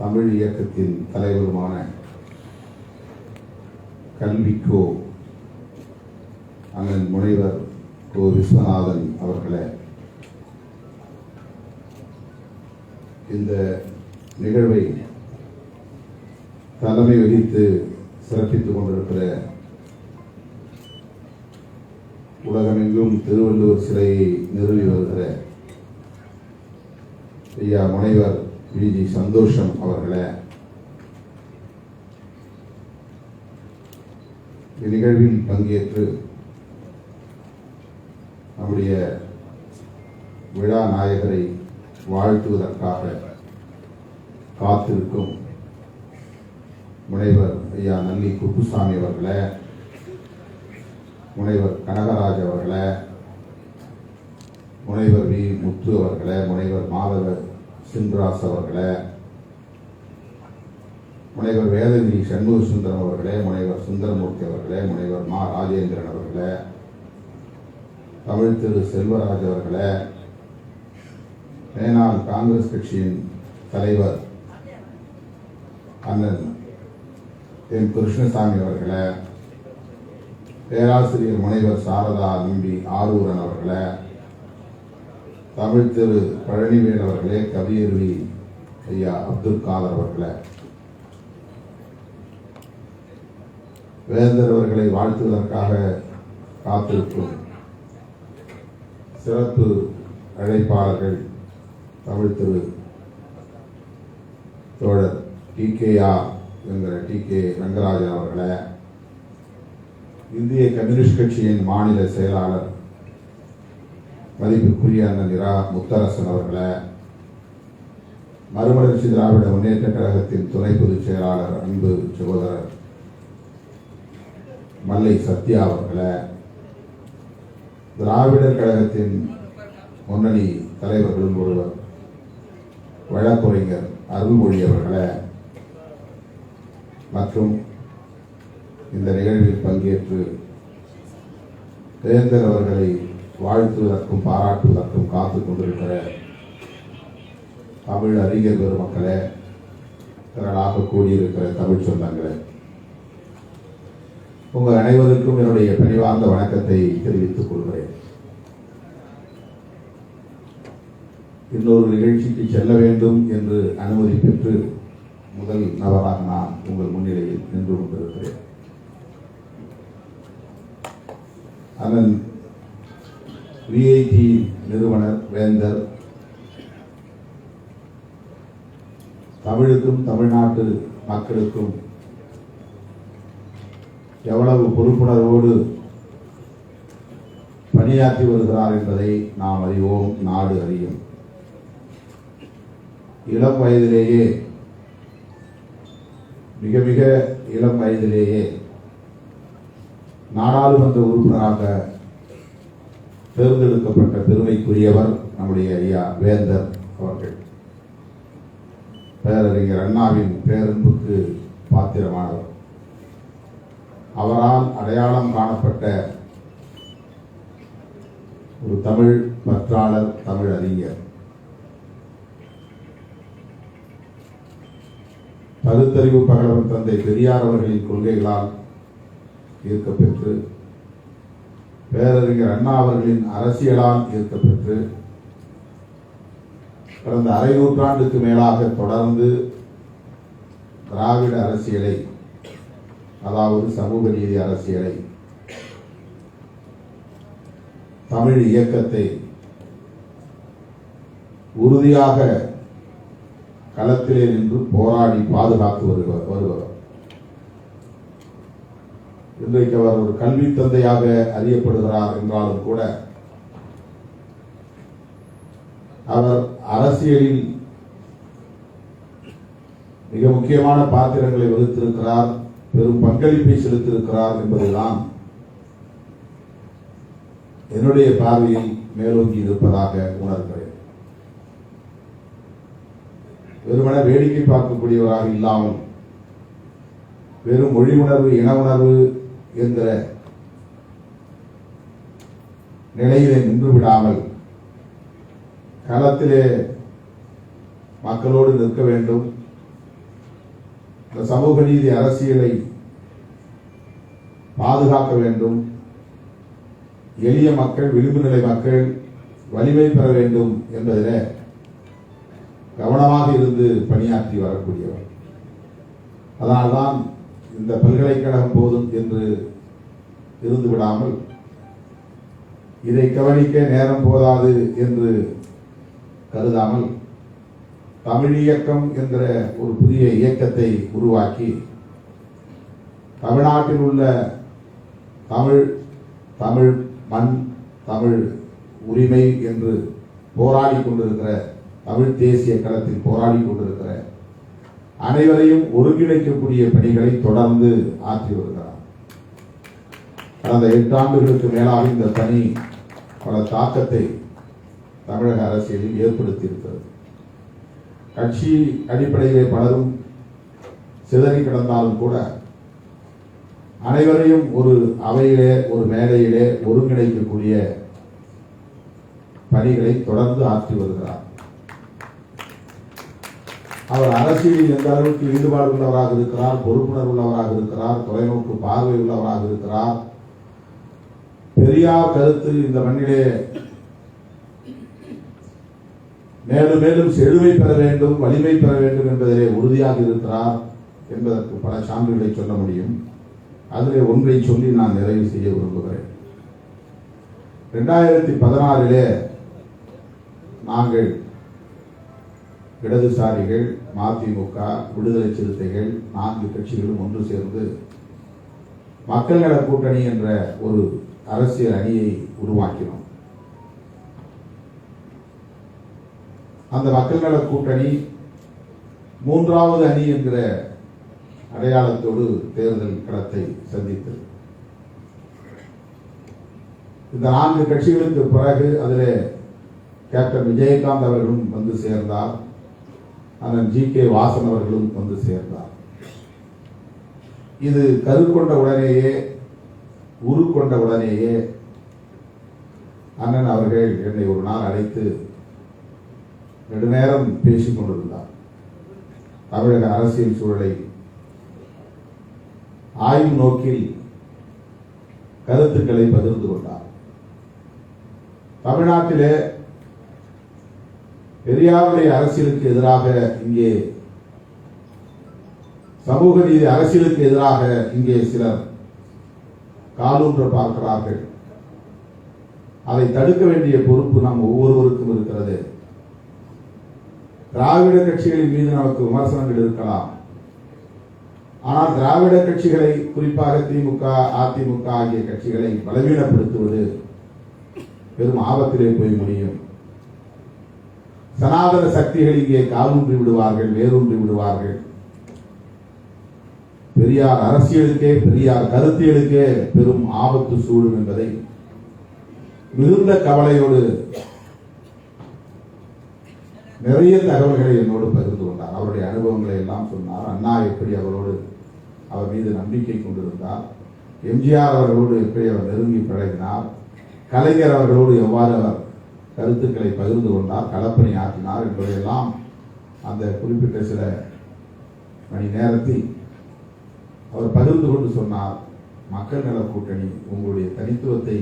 தமிழ் இயக்கத்தின் தலைவருமான கல்விக்கோ அண்ணன் முனைவர் கோ விஸ்வநாதன் அவர்களே, இந்த நிகழ்வை தலைமை வகித்து சிறப்பித்துக் கொண்டிருக்கிற உலகமெங்கும் திருவள்ளுவர் சிலையை நிறுவி வருகிற ஐயா முனைவர் வி.ஜி. சந்தோஷம் அவர்களே, இந்நிகழ்வில் பங்கேற்று நம்முடைய விழா நாயகரை வாழ்த்துவதற்காக காத்திருக்கும் முனைவர் ஐயா நல்லி குப்புசாமி அவர்களே, முனைவர் கனகராஜ் அவர்களே, முனைவர் வி. முத்து அவர்களே, முனைவர் மாதவ சின்ராஸ் அவர்களே, முனைவர் வேதகிரி சண்முக சுந்தரம் அவர்களே, முனைவர் சுந்தரமூர்த்தி அவர்களே, முனைவர் மா. ராஜேந்திரன் அவர்களே, தமிழ் திரு செல்வராஜ் அவர்களே, மேனாள் காங்கிரஸ் கட்சியின் தலைவர் அண்ணன் எம். கிருஷ்ணசாமி அவர்களே, பேராசிரியர் முனைவர் சாரதா நம்பி ஆரூரன் அவர்களே, தமிழ் திரு பழனிவேல் அவர்களே, கவியருவி ஐயா அப்துல் காதர் அவர்களே, வேந்தர் அவர்களை வாழ்த்துவதற்காக காத்திருக்கும் சிறப்பு அழைப்பாளர்கள் தமிழ் திரு தோழர் டி.கே.ஆர். என்கிற டி.கே. ரங்கராஜன் அவர்களே, இந்திய கம்யூனிஸ்ட் கட்சியின் மாநில செயலாளர் மதிப்புக்குரிய அண்ணன் இரா. முத்தரசன் அவர்களே, மறுமலர்ச்சி திராவிட முன்னேற்ற கழகத்தின் துணை பொதுச் செயலாளர் அன்பு சகோதரர் மல்லை சத்யா அவர்களே, திராவிடர் கழகத்தின் முன்னணி தலைவர்களும் ஒருவர் வழக்கறிஞர் அருள்மொழி அவர்களே, மற்றும் இந்த நிகழ்வில் பங்கேற்று வேந்தர் அவர்களை வாழ்த்துவதற்கும் பாராட்டுவதற்கும் காத்துக் கொண்டிருக்கிற தமிழ் அறிஞர் பெருமக்களே, திரளாக கூடியிருக்கிற தமிழ் சொந்தங்களே, உங்கள் அனைவருக்கும் என்னுடைய பணிவார்ந்த வணக்கத்தை தெரிவித்துக் கொள்கிறேன். இன்னொரு நிகழ்ச்சிக்கு செல்ல வேண்டும் என்று அனுமதி பெற்று முதல் நபராக நான் உங்கள் முன்னிலையில் நின்று கொண்டிருக்கிறேன். அண்ணன் விஐடி நிறுவனர் வேந்தர் தமிழுக்கும் தமிழ்நாட்டு மக்களுக்கும் எவ்வளவு பொறுப்புணர்வோடு பணியாற்றி வருகிறார் என்பதை நாம் அறிவோம், நாடு அறியும். இளம் வயதிலேயே, மிக மிக இளம் வயதிலேயே நாடாளுமன்ற உறுப்பினராக தேர்ந்தெடுக்கப்பட்ட பெருமைக்குரியவர் நம்முடைய ஐயா வேந்தர் அவர்கள். பேரறிஞர் அண்ணாவின் பேரன்புக்கு பாத்திரமானவர். அவரால் அடையாளம் காணப்பட்ட ஒரு தமிழ் பற்றாளர், தமிழ் அறிஞர். பகுத்தறிவு பகலவன் தந்தை பெரியார் அவர்களின் கொள்கைகளால் ஈர்க்கப்பெற்று, பேரறிஞர் அண்ணா அவர்களின் அரசியலால் ஈர்க்கப்பெற்று, கடந்த அரை நூற்றாண்டுக்கு மேலாக தொடர்ந்து திராவிட அரசியலை, அதாவது சமூக நீதி அரசியலை, தமிழ் இயக்கத்தை உறுதியாக களத்திலே நின்று போராடி பாதுகாத்து வருபவர். இன்றைக்கு அவர் ஒரு கல்வி தந்தையாக அறியப்படுகிறார் என்றாலும் கூட அவர் அரசியலில் மிக முக்கியமான பாத்திரங்களை வகித்திருக்கிறார், பெரும் பங்களிப்பை செலுத்தியிருக்கிறார் என்பதுதான் என்னுடைய பார்வையில் மேலோங்கி இருப்பதாக உணர்கிறேன். வெறுமன வேடிக்கை பார்க்கக்கூடியவராக இல்லாமல் வெறும் மொழி உணர்வு, இன உணர்வு என்கிற நிலையிலே நின்று விடாமல் களத்திலே மக்களோடு நிற்க வேண்டும், இந்த சமூக நீதி அரசியலை பாதுகாக்க வேண்டும், எளிய மக்கள், விளிம்பு நிலை மக்கள் வலிமை பெற வேண்டும் என்பதில் கவனமாக இருந்து பணியாற்றி வரக்கூடியவர். அதனால்தான் இந்த பல்கலைக்கழகம் போதும் என்று இருந்து விடாமல் இதை கவனிக்க நேரம் போதாது என்று கருதாமல் தமிழ் இயக்கம் என்ற ஒரு புதிய இயக்கத்தை உருவாக்கி தமிழ்நாட்டில் உள்ள தமிழ் மண், தமிழ் உரிமை என்று போராடி கொண்டிருக்கிற, தமிழ் தேசிய களத்தில் போராடி கொண்டிருக்கிற அனைவரையும் ஒருங்கிணைக்கக்கூடிய பணிகளை தொடர்ந்து ஆற்றி வருகிறார். கடந்த 8 ஆண்டுகளுக்கு மேலாக இந்த பணி பல தாக்கத்தை தமிழக அரசியலில் ஏற்படுத்தி இருக்கிறது. கட்சி அடிப்படையிலே பலரும் சிதறி கிடந்தாலும் கூட அனைவரையும் ஒரு அவையிலே, ஒரு மேடையிலே ஒருங்கிணைக்கக்கூடிய பணிகளை தொடர்ந்து ஆற்றி வருகிறார். அவர் அரசியலில் எந்த அளவுக்கு ஈடுபாடு உள்ளவராக இருக்கிறார், பொறுப்புணர்வு உள்ளவராக இருக்கிறார், தொலைநோக்கு பார்வை உள்ளவராக இருக்கிறார். பெரியார் கருத்து இந்த மண்ணிலே மேலும் மேலும் செழுமை பெற வேண்டும், வலிமை பெற வேண்டும் என்பதிலே உறுதியாக இருக்கிறார் என்பதற்கு பல சான்றுகளை சொல்ல முடியும். அதிலே ஒன்றை சொல்லி நான் நிறைவு செய்ய விரும்புகிறேன். 2016 நாங்கள் இடதுசாரிகள், மதிமுக, விடுதலை சிறுத்தைகள் 4 கட்சிகளும் ஒன்று சேர்ந்து மக்கள் நல கூட்டணி என்ற ஒரு அரசியல் அணியை உருவாக்கினோம். அந்த மக்கள் நல கூட்டணி 3வது அணி என்கிற அடையாளத்தோடு தேர்தல் களத்தை சந்தித்தது. இந்த 4 கட்சிகளுக்கு பிறகு அதில் கேப்டன் விஜயகாந்த் அவர்களும் வந்து சேர்ந்தார், அண்ணன் GK வாசன் அவர்களும் வந்து சேர்ந்தார். இது கருக்கொண்ட உடனேயே, உருக்கொண்ட உடனேயே அண்ணன் அவர்கள் என்னை ஒரு நாள் அழைத்து நெடுநேரம் பேசிக் கொண்டிருந்தார். தமிழக அரசியல் சூழலை ஆய்வு நோக்கில் கருத்துக்களை பகிர்ந்து கொண்டார். தமிழ்நாட்டிலே பெரியாருடைய அரசியலுக்கு எதிராக, இங்கே சமூக நீதி அரசியலுக்கு எதிராக இங்கே சிலர் காலூன்ற பார்க்கிறார்கள். அதை தடுக்க வேண்டிய பொறுப்பு நம் ஒவ்வொருவருக்கும் இருக்கிறது. திராவிட கட்சிகளின் மீது நமக்கு விமர்சனங்கள் இருக்கலாம். ஆனால் திராவிட கட்சிகளை, குறிப்பாக திமுக, அதிமுக ஆகிய கட்சிகளை பலவீனப்படுத்துவது பெரும் ஆபத்திலே போய் முடியும். சனாதன சக்திகள் இங்கே காலூன்றி விடுவார்கள், வேரூன்றி விடுவார்கள். பெரியார் அரசியலுக்கே, பெரியார் கருத்தியலுக்கே பெரும் ஆபத்து சூழும் என்பதை மிகுந்த கவலையோடு நிறைய தகவல்களை என்னோடு பகிர்ந்து கொண்டார். அவருடைய அனுபவங்களை எல்லாம் சொன்னார். அண்ணா எப்படி அவர் மீது நம்பிக்கை கொண்டிருந்தார், எம்ஜிஆர் அவர்களோடு எப்படி அவர் நெருங்கி பழகினார், கலைஞர் அவர்களோடு எவ்வாறு அவர் கருத்துக்களை பகிர்ந்து கொண்டார், களப்பணி ஆற்றினார் என்பதையெல்லாம் அந்த குறிப்பிட்ட சில மணி நேரத்தில் அவர் பகிர்ந்து கொண்டு சொன்னார். மக்கள் நல கூட்டணி உங்களுடைய தனித்துவத்தை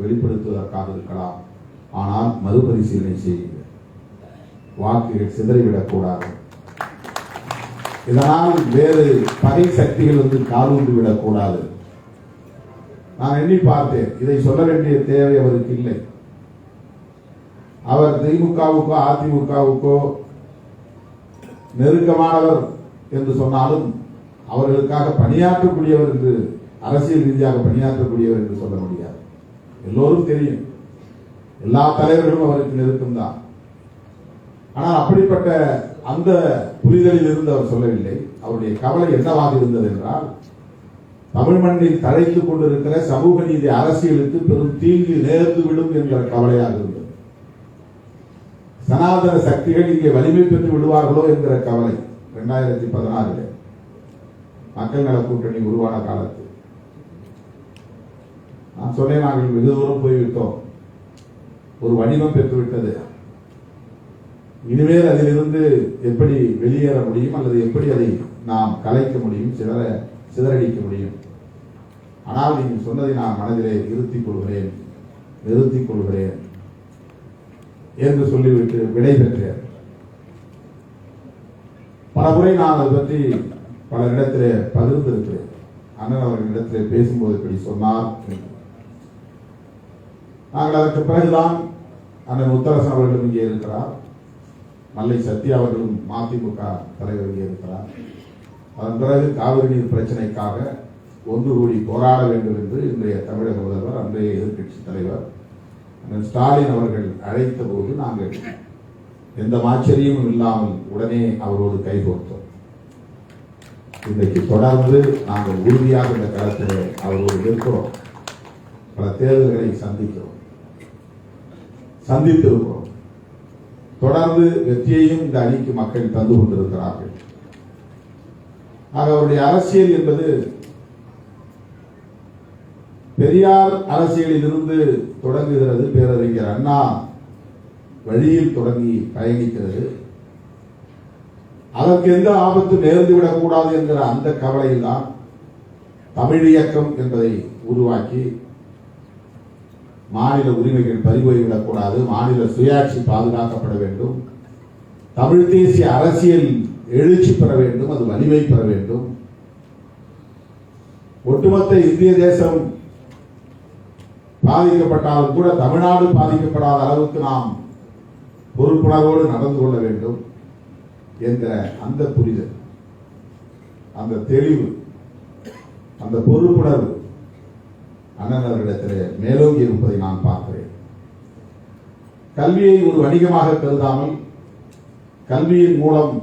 வெளிப்படுத்துவதற்காக இருக்கலாம், ஆனால் மறுபரிசீலனை செய்யுங்கள், வாக்குகள் சிதறிவிடக்கூடாது. இதனால் வேறு பகை சக்திகள் வந்து காலூன்றி விடக்கூடாது. நான் எண்ணி பார்த்தேன், இதை சொல்ல வேண்டிய தேவை அவருக்கு இல்லை. அவர் திமுகவுக்கோ அதிமுகவுக்கோ நெருக்கமானவர் என்று சொன்னாலும் அவர்களுக்காக பணியாற்றக்கூடியவர் என்று, அரசியல் ரீதியாக பணியாற்றக்கூடியவர் என்று சொல்ல முடியாது. எல்லோரும் தெரியும், எல்லா தலைவர்களும் அவருக்கு நெருக்கம்தான். ஆனால் அப்படிப்பட்ட அந்த புரிதலில் இருந்து அவர் சொல்லவில்லை. அவருடைய கவலை என்னவாக இருந்தது என்றால், தமிழ் மண்ணில் தழைத்துக் கொண்டிருக்கிற சமூக நீதி அரசியலுக்கு பெரும் தீங்கு நேர்ந்துவிடும் என்கிற கவலையாக இருந்தது. சனாதன சக்திகள் இங்கே வலிமை பெற்று விடுவார்களோ என்கிற கவலை 2016 மக்கள் நல கூட்டணி உருவான காலத்தில் நான் சொன்னேன், நாங்கள் வெகு தூரம் போய்விட்டோம், ஒரு வடிவம் பெற்றுவிட்டது. இனிமேல் அதிலிருந்து எப்படி வெளியேற முடியும் அல்லது எப்படி அதை நாம் கலைக்க முடியும், சிதறடிக்க முடியும். ஆனால் நீங்கள் சொன்னதை நான் மனதிலே நிறுத்திக் கொள்கிறேன் என்று சொல்லிவிட்டு விடைபெற்றேன். பல முறை நான் அதை பற்றி பலரிடத்திலே பகிர்ந்திருக்கிறேன். அண்ணன் அவர்களிடத்திலே பேசும்போது இப்படி சொன்னார். நாங்கள் அதற்கு பிறகுதான் அண்ணன் முத்தரசன் அவர்களும் இங்கே இருக்கிறார், மல்லை சத்யா அவர்களும் மதிமுக தலைவர் இங்கே இருக்கிறார். அதன் பிறகு காவிரி நீர் பிரச்சனைக்காக ஒன்று கூடி போராட வேண்டும் என்று இன்றைய தமிழக முதல்வர், அன்றைய எதிர்க்கட்சி தலைவர் அண்ணன் ஸ்டாலின் அவர்கள் அழைத்த போது நாங்கள் எந்த ஆச்சரியமும் இல்லாமல் உடனே அவரோடு கைகோர்த்தோம். இன்றைக்கு தொடர்ந்து நாங்கள் உறுதியாக இந்த களத்தில் அவரோடு இருக்கிறோம். பல தேர்தல்களை சந்தித்திருக்கிறோம். தொடர்ந்து வெற்றியையும் இந்த அணிக்கு மக்கள் தந்து கொண்டிருக்கிறார்கள். ஆக அவருடைய அரசியல் என்பது பெரியார் அரசியலில் இருந்து தொடங்குகிறது, பேரறிஞர் அண்ணா வழியில் தொடங்கி பயணிக்கிறது. அதற்கு எந்த ஆபத்து நேர்ந்துவிடக் கூடாது என்கிற அந்த கவலையில் தான் தமிழ் இயக்கம் என்பதை உருவாக்கி மாநில உரிமைகள் பறிபோய்விடக்கூடாது, மாநில சுயாட்சி பாதுகாக்கப்பட வேண்டும், தமிழ் தேசிய அரசியல் எழுச்சி பெற வேண்டும், அது வலிமை பெற வேண்டும், ஒட்டுமொத்த இந்திய தேசம் பாதிக்கப்பட்டாலும் கூட தமிழ்நாடு பாதிக்கப்படாத அளவுக்கு நாம் பொறுப்புணர்வோடு நடந்து கொள்ள வேண்டும் என்கிற அந்த புரிதல், அந்த தெளிவு, அந்த பொறுப்புணர்வு அண்ணன் அவர்களிடத்திலே மேலோங்கி இருப்பதை நான் பார்க்கிறேன். கல்வியை ஒரு வணிகமாக கருதாமல் கல்வியின் மூலம்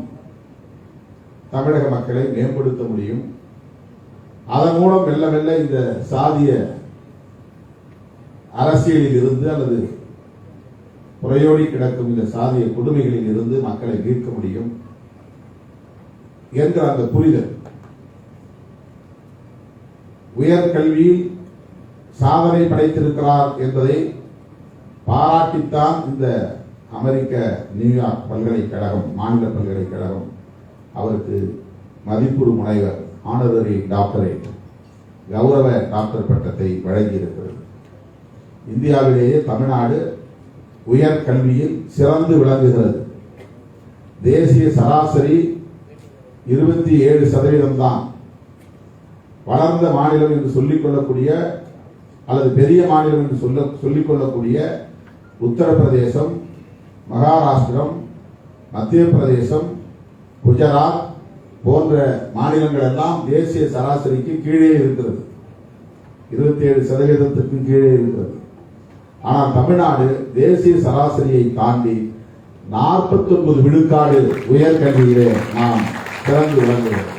தமிழக மக்களை மேம்படுத்த முடியும். அதன் மூலம் மெல்ல மெல்ல இந்த சாதிய அரசியலில் இருந்து அல்லது புறையோடி கிடக்கும் இந்த சாதிய கொடுமைகளில் இருந்து மக்களை மீட்க முடியும் என்ற அந்த புரிதல், உயர்கல்வியில் சாதனை படைத்திருக்கிறார் என்பதை பாராட்டித்தான் இந்த அமெரிக்க நியூயார்க் பல்கலைக்கழகம், மாநில பல்கலைக்கழகம் அவருக்கு மதிப்புறு முனைவர் ஆனரரி டாக்டரேட், கௌரவ டாக்டர் பட்டத்தை வழங்கியிருக்கிறது. இந்தியாவிலேயே தமிழ்நாடு உயர்கல்வியில் சிறந்து விளங்குகிறது. தேசிய சராசரி 27% தான். வளர்ந்த மாநிலம் என்று சொல்லிக் கொள்ளக்கூடிய அல்லது பெரிய மாநிலம் என்று சொல்லிக் கொள்ளக்கூடிய உத்தரப்பிரதேசம், மகாராஷ்டிரம், மத்திய பிரதேசம், குஜராத் போன்ற மாநிலங்கள் எல்லாம் தேசிய சராசரிக்கு கீழே இருக்கிறது, 27%க்கு கீழே இருக்கிறது. ஆனால் தமிழ்நாடு தேசிய சராசரியை தாண்டி 49 விழுக்காடு உயர்கல்வியிலே நாம் சிறந்து விளங்குகிறோம்.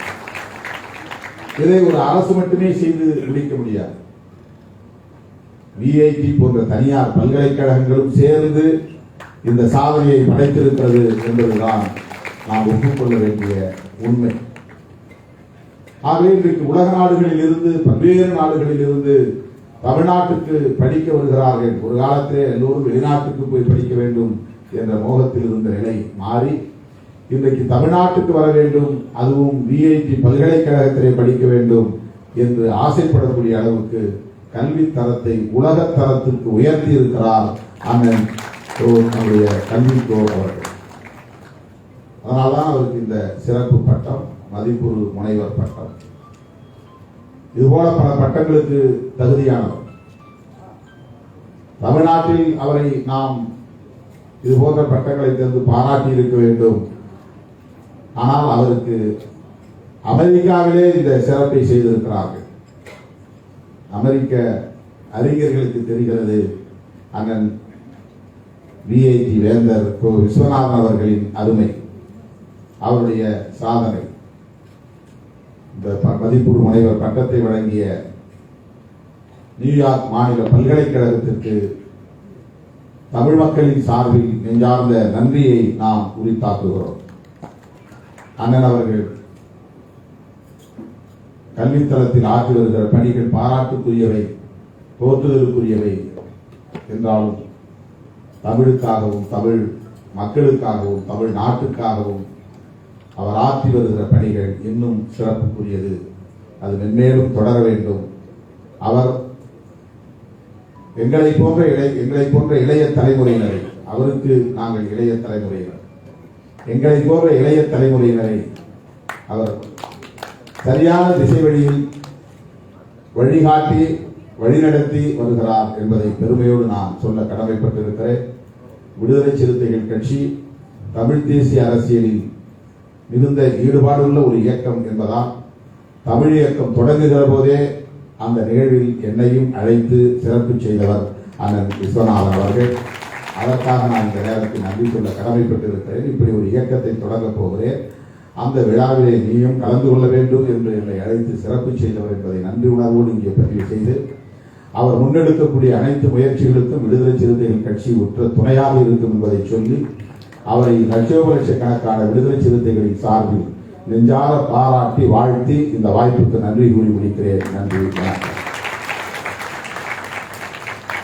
இதை ஒரு அரசு மட்டுமே செய்து முடிக்க முடியாது. விஐடி போன்ற தனியார் பல்கலைக்கழகங்களும் சேர்ந்து இந்த சாதனையை படைத்திருக்கிறது என்பதுதான் நாம் ஒப்புக்கொள்ள வேண்டிய உண்மை. ஆகவே இன்றைக்கு உலக நாடுகளில் இருந்து, பல்வேறு நாடுகளில் இருந்து தமிழ்நாட்டுக்கு படிக்க வருகிறார்கள். ஒரு காலத்திலே எல்லோரும் வெளிநாட்டுக்கு போய் படிக்க வேண்டும் என்ற மோகத்தில் இருந்த நிலை மாறி இன்றைக்கு தமிழ்நாட்டுக்கு வர வேண்டும், அதுவும் விஐடி பல்கலைக்கழகத்திலே படிக்க வேண்டும் என்று ஆசைப்படக்கூடிய அளவுக்கு கல்வி தரத்தை உலக தரத்திற்கு உயர்த்தி இருக்கிறார் அண்ணன் நம்முடைய கல்விக்கோ அவர்கள். அதனால்தான் அவருக்கு இந்த சிறப்பு பட்டம், மதிப்புறு முனைவர் பட்டம், இதுபோல பல பட்டங்களுக்கு தகுதியானவர். தமிழ்நாட்டில் அவரை நாம் இது போன்ற பட்டங்களை தந்து பாராட்டி இருக்க வேண்டும். ஆனால் அவருக்கு அமெரிக்காவிலே இந்த சிறப்பை செய்திருக்கிறார்கள். அமெரிக்க அறிஞர்களுக்கு தெரிகிறது அண்ணன் விஐடி வேந்தர் விஸ்வநாதன் அவர்களின் அருமை, அவருடைய சாதனை. இந்த மதிப்புறு முனைவர் பட்டத்தை வழங்கிய நியூயார்க் மாநில பல்கலைக்கழகத்திற்கு தமிழ் மக்களின் சார்பில் நெஞ்சார்ந்த நன்றியை நாம் உரித்தாக்குகிறோம். அண்ணன் அவர்கள் கல்வித்தளத்தில் ஆற்றி வருகிற பணிகள் பாராட்டுக்குரியவை, போற்றுதலுக்குரியவை என்றாலும் தமிழுக்காகவும் தமிழ் மக்களுக்காகவும் தமிழ் நாட்டுக்காகவும் அவர் ஆற்றி வருகிற பணிகள் இன்னும் சிறப்புக்குரியது. அது மென்மேலும் தொடர வேண்டும். அவர் எங்களை போன்ற இளைய தலைமுறையினரை, அவருக்கு நாங்கள் இளைய தலைமுறையினர், எங்களை போன்ற இளைய தலைமுறையினரை அவர் சரியான திசை வழியில் வழிகாட்டி வழிநடத்தி வருகிறார் என்பதை பெருமையோடு நான் சொல்ல கடமைப்பட்டிருக்கிறேன். விடுதலை சிறுத்தைகள் கட்சி தமிழ் தேசிய அரசியலில் மிகுந்த ஈடுபாடுள்ள ஒரு இயக்கம் என்பதால் தமிழ் இயக்கம் தொடங்குகிற போதே அந்த நிகழ்வில் என்னையும் அழைத்து சிறப்பு செய்தவர் அண்ணன் விஸ்வநாதன் அவர்கள். அதற்காக நான் இந்த நேரத்தில் நன்றி சொல்ல கடமைப்பட்டிருக்கிறேன். இப்படி ஒரு இயக்கத்தை தொடங்கப் போகிறேன், அந்த விழாவிலே நீயும் கலந்து கொள்ள வேண்டும் என்று என்னை அழைத்து சிறப்பு செய்தவர் என்பதை நன்றி உணர்வோடு இங்கே பதிவு செய்து, அவர் முன்னெடுக்கக்கூடிய அனைத்து முயற்சிகளுக்கும் விடுதலை சிறுத்தைகள் கட்சி உற்ற துணையாக இருக்கும் என்பதை சொல்லி, அவரை லட்சக்கணக்கான விடுதலை சிறுத்தைகளின் சார்பில் நெஞ்சார பாராட்டி வாழ்த்தி இந்த வாய்ப்புக்கு நன்றி கூறி முடிக்கிறேன். நன்றி, வணக்கம்.